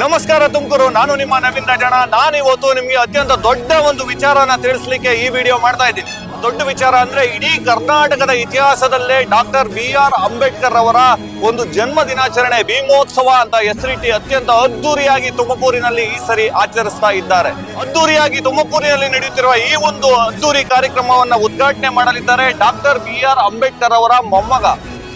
ನಮಸ್ಕಾರ ತುಮಕೂರು, ನಾನು ನಿಮ್ಮ ನವೀನ್ ರಾಜಣ್ಣ. ನಾನು ಇವತ್ತು ನಿಮಗೆ ಅತ್ಯಂತ ದೊಡ್ಡ ಒಂದು ವಿಚಾರನ ತಿಳಿಸ್ಲಿಕ್ಕೆ ಈ ವಿಡಿಯೋ ಮಾಡ್ತಾ ಇದ್ದೀನಿ. ದೊಡ್ಡ ವಿಚಾರ ಅಂದ್ರೆ ಇಡೀ ಕರ್ನಾಟಕದ ಇತಿಹಾಸದಲ್ಲೇ ಡಾಕ್ಟರ್ BR ಅಂಬೇಡ್ಕರ್ ಅವರ ಒಂದು ಜನ್ಮ ದಿನಾಚರಣೆ ಭೀಮೋತ್ಸವ ಅಂತ ಹೆಸರಿಟ್ಟು ಅತ್ಯಂತ ಅದ್ದೂರಿಯಾಗಿ ತುಮಕೂರಿನಲ್ಲಿ ಈ ಸರಿ ಆಚರಿಸ್ತಾ ಇದ್ದಾರೆ. ಅದ್ದೂರಿಯಾಗಿ ತುಮಕೂರಿನಲ್ಲಿ ನಡೆಯುತ್ತಿರುವ ಈ ಒಂದು ಅದ್ದೂರಿ ಕಾರ್ಯಕ್ರಮವನ್ನ ಉದ್ಘಾಟನೆ ಮಾಡಲಿದ್ದಾರೆ ಡಾಕ್ಟರ್ BR ಅಂಬೇಡ್ಕರ್ ಅವರ ಮೊಮ್ಮಗ.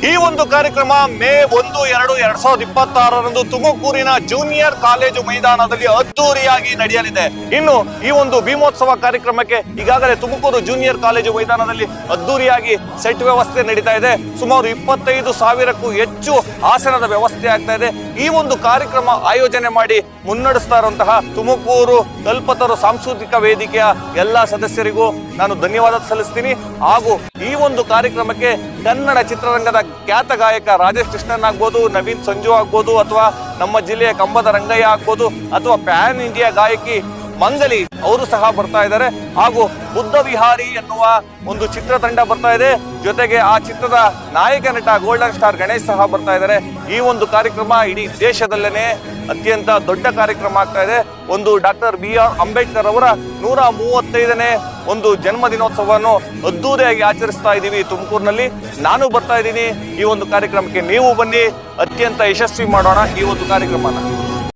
ಈ ಒಂದು ಕಾರ್ಯಕ್ರಮ ಮೇ 1, 2, 2026ರಂದು ತುಮಕೂರಿನ ಜೂನಿಯರ್ ಕಾಲೇಜು ಮೈದಾನದಲ್ಲಿ ಅದ್ದೂರಿಯಾಗಿ ನಡೆಯಲಿದೆ. ಇನ್ನು ಈ ಒಂದು ಭೀಮೋತ್ಸವ ಕಾರ್ಯಕ್ರಮಕ್ಕೆ ಈಗಾಗಲೇ ತುಮಕೂರು ಜೂನಿಯರ್ ಕಾಲೇಜು ಮೈದಾನದಲ್ಲಿ ಅದ್ದೂರಿಯಾಗಿ ಸೆಟ್ ವ್ಯವಸ್ಥೆ ನಡೀತಾ ಇದೆ. ಸುಮಾರು 25,000ಕ್ಕೂ ಹೆಚ್ಚು ಆಸನದ ವ್ಯವಸ್ಥೆ ಆಗ್ತಾ ಇದೆ. ಈ ಒಂದು ಕಾರ್ಯಕ್ರಮ ಆಯೋಜನೆ ಮಾಡಿ ಮುನ್ನಡೆಸ್ತಾ ಇರುವಂತಹ ತುಮಕೂರು ಕಲ್ಪತರು ಸಾಂಸ್ಕೃತಿಕ ವೇದಿಕೆಯ ಎಲ್ಲಾ ಸದಸ್ಯರಿಗೂ ನಾನು ಧನ್ಯವಾದ ಸಲ್ಲಿಸ್ತೀನಿ. ಹಾಗೂ ಈ ಒಂದು ಕಾರ್ಯಕ್ರಮಕ್ಕೆ ಕನ್ನಡ ಚಿತ್ರರಂಗದ ಖ್ಯಾತ ಗಾಯಕ ರಾಜೇಶ್ ಕೃಷ್ಣನ್ ಆಗ್ಬೋದು, ನವೀನ್ ಸಂಜು ಆಗ್ಬೋದು, ಅಥವಾ ನಮ್ಮ ಜಿಲ್ಲೆಯ ಕಂಬದ ರಂಗಯ್ಯ ಆಗ್ಬೋದು, ಅಥವಾ ಪ್ಯಾನ್ ಇಂಡಿಯಾ ಗಾಯಕಿ ಮಂಗಲಿ ಅವರು ಸಹ ಬರ್ತಾ ಇದ್ದಾರೆ. ಹಾಗೂ ಬುದ್ಧ ವಿಹಾರಿ ಎನ್ನುವ ಒಂದು ಚಿತ್ರತಂಡ ಬರ್ತಾ ಇದೆ. ಜೊತೆಗೆ ಆ ಚಿತ್ರದ ನಾಯಕ ನಟ ಗೋಲ್ಡನ್ ಸ್ಟಾರ್ ಗಣೇಶ್ ಸಹ ಬರ್ತಾ ಇದ್ದಾರೆ. ಈ ಒಂದು ಕಾರ್ಯಕ್ರಮ ಇಡೀ ದೇಶದಲ್ಲೇನೆ ಅತ್ಯಂತ ದೊಡ್ಡ ಕಾರ್ಯಕ್ರಮ ಆಗ್ತಾ ಇದೆ. ಒಂದು ಡಾಕ್ಟರ್ BR ಅಂಬೇಡ್ಕರ್ ಅವರ 135ನೇ ಒಂದು ಜನ್ಮ ದಿನೋತ್ಸವವನ್ನು ಅದ್ದೂರಿಯಾಗಿ ಆಚರಿಸ್ತಾ ಇದ್ದೀವಿ ತುಮಕೂರಿನಲ್ಲಿ. ನಾನು ಬರ್ತಾ ಇದ್ದೀನಿ ಈ ಒಂದು ಕಾರ್ಯಕ್ರಮಕ್ಕೆ, ನೀವು ಬನ್ನಿ, ಅತ್ಯಂತ ಯಶಸ್ವಿ ಮಾಡೋಣ ಈ ಒಂದು ಕಾರ್ಯಕ್ರಮನ.